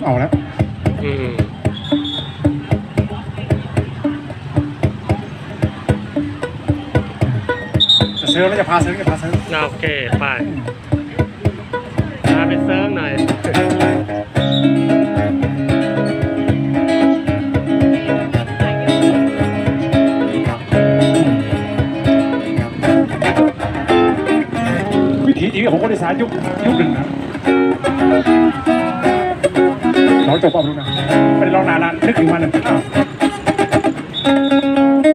เอาแล้วจะเซิร์ฟแล้วจะพาเซิร์ฟโอเคไปพาไปเซิร์ฟหน่อยวิถีชีวิตของคนอีสานยุคหนึ่งนะร้องจบเอาดูนะไม่ได้ร้องนานๆนึกถึงมันนะ